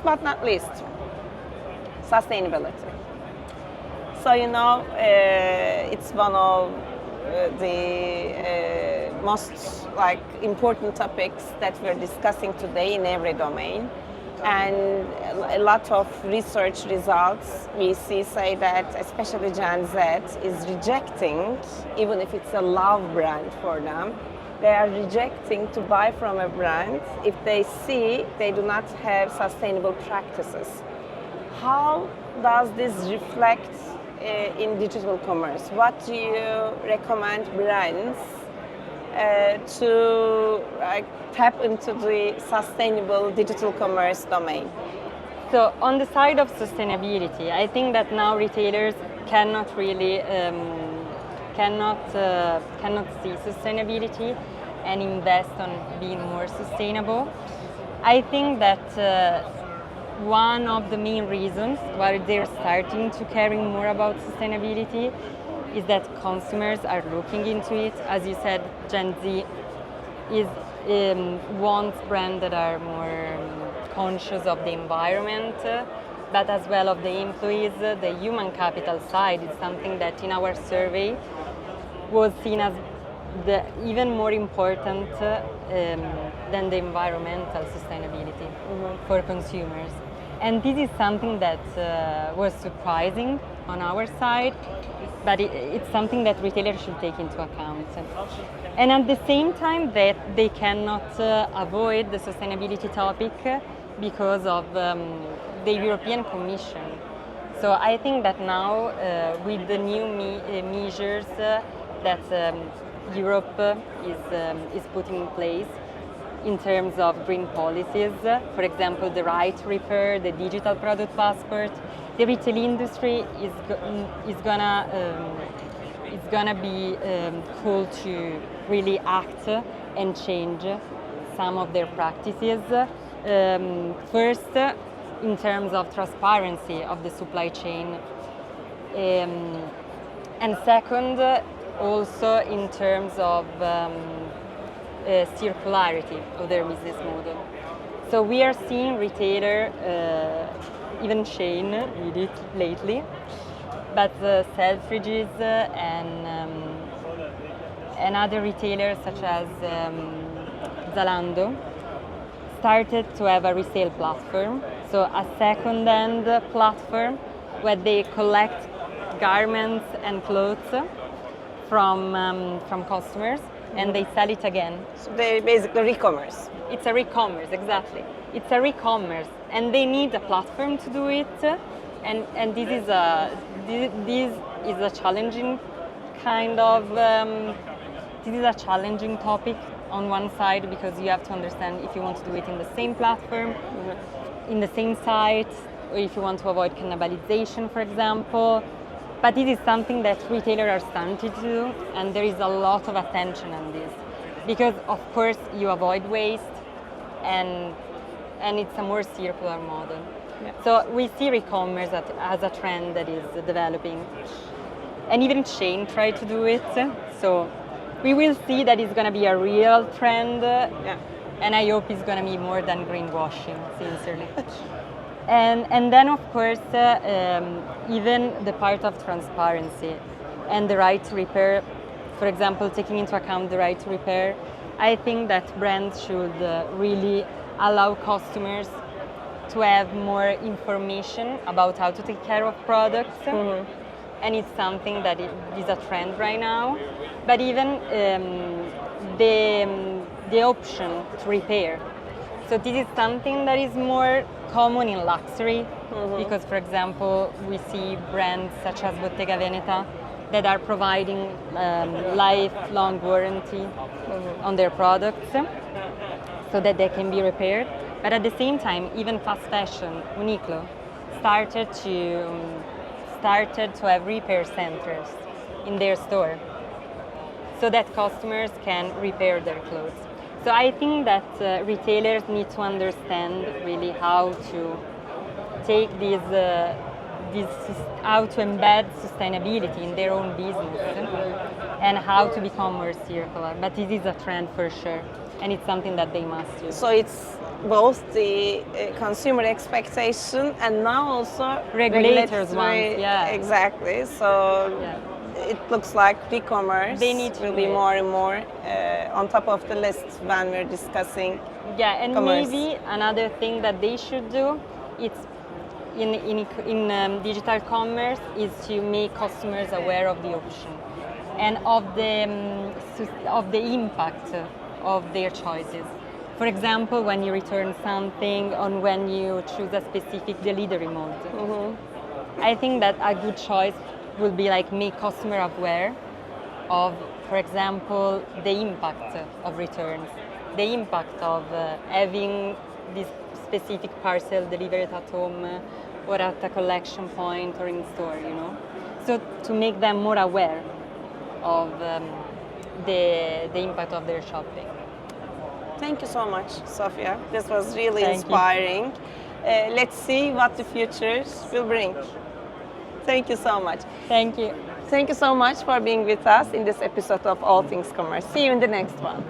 last but not least, sustainability. So it's one of the most important topics that we're discussing today in every domain. And a lot of research results we see say that especially Gen Z is rejecting, even if it's a love brand for them, they are rejecting to buy from a brand if they see they do not have sustainable practices. How does this reflect in digital commerce? What do you recommend brands to tap into the sustainable digital commerce domain? So on the side of sustainability, I think that now retailers cannot really cannot see sustainability and invest on being more sustainable. I think that one of the main reasons why they're starting to care more about sustainability is that consumers are looking into it. As you said, Gen Z wants brands that are more conscious of the environment, but as well of the employees. The human capital side is something that in our survey was seen as even more important than the environmental sustainability for consumers. And this is something that was surprising on our side, but it's something that retailers should take into account. And at the same time, that they cannot avoid the sustainability topic because of the European Commission. So I think that now with the new measures that Europe is putting in place in terms of green policies, for example, the right to repair, the digital product passport, the retail industry is gonna be called to really act and change some of their practices. First, in terms of transparency of the supply chain, and second, also in terms of circularity of their business model. So we are seeing retailer, even Shein did it lately, but Selfridges and other retailers such as Zalando started to have a resale platform, so a second-hand platform where they collect garments and clothes from customers and they sell it again. So they basically re-commerce. It's a re-commerce, exactly. It's a re-commerce, and they need a platform to do it. And this is a challenging kind of. This is a challenging topic on one side because you have to understand if you want to do it in the same platform, in the same site, or if you want to avoid cannibalization, for example. But it is something that retailers are starting to do, and there is a lot of attention on this. Because of course you avoid waste, and it's a more circular model. Yeah. So we see e-commerce as a trend that is developing. And even Shein tried to do it. So we will see that it's going to be a real trend. Yeah. And I hope it's going to be more than greenwashing, sincerely. And then, of course, even the part of transparency and the right to repair, for example, taking into account the right to repair, I think that brands should really allow customers to have more information about how to take care of products. Mm-hmm. And it's something that is a trend right now. But even the option to repair. So this is something that is more common in luxury, because, for example, we see brands such as Bottega Veneta that are providing lifelong warranty on their products so that they can be repaired. But at the same time, even fast fashion, Uniqlo, started to have repair centers in their store so that customers can repair their clothes. So I think that retailers need to understand really how to take how to embed sustainability in their own business and how to become more circular. But it is a trend for sure, and it's something that they must do. So it's both the consumer expectation and now also Regulators regulatory- want, yeah. Exactly. So Yeah. it looks like e-commerce They need to will do be it. more and more on top of the list when we're discussing. Yeah, and Commerce. maybe another thing that they should do, it's in digital commerce, is to make customers aware of the option and of the impact of their choices. For example, when you return something, or when you choose a specific delivery mode. I think that a good choice will be like make customer aware of, for example, the impact of returns, the impact of having this specific parcel delivered at home or at a collection point or in store, you know. So to make them more aware of the impact of their shopping. Thank you so much, Sofia. This was really Thank you. inspiring. Let's see what the future will bring. Thank you so much. Thank you. Thank you so much for being with us in this episode of All Things Commerce. See you in the next one.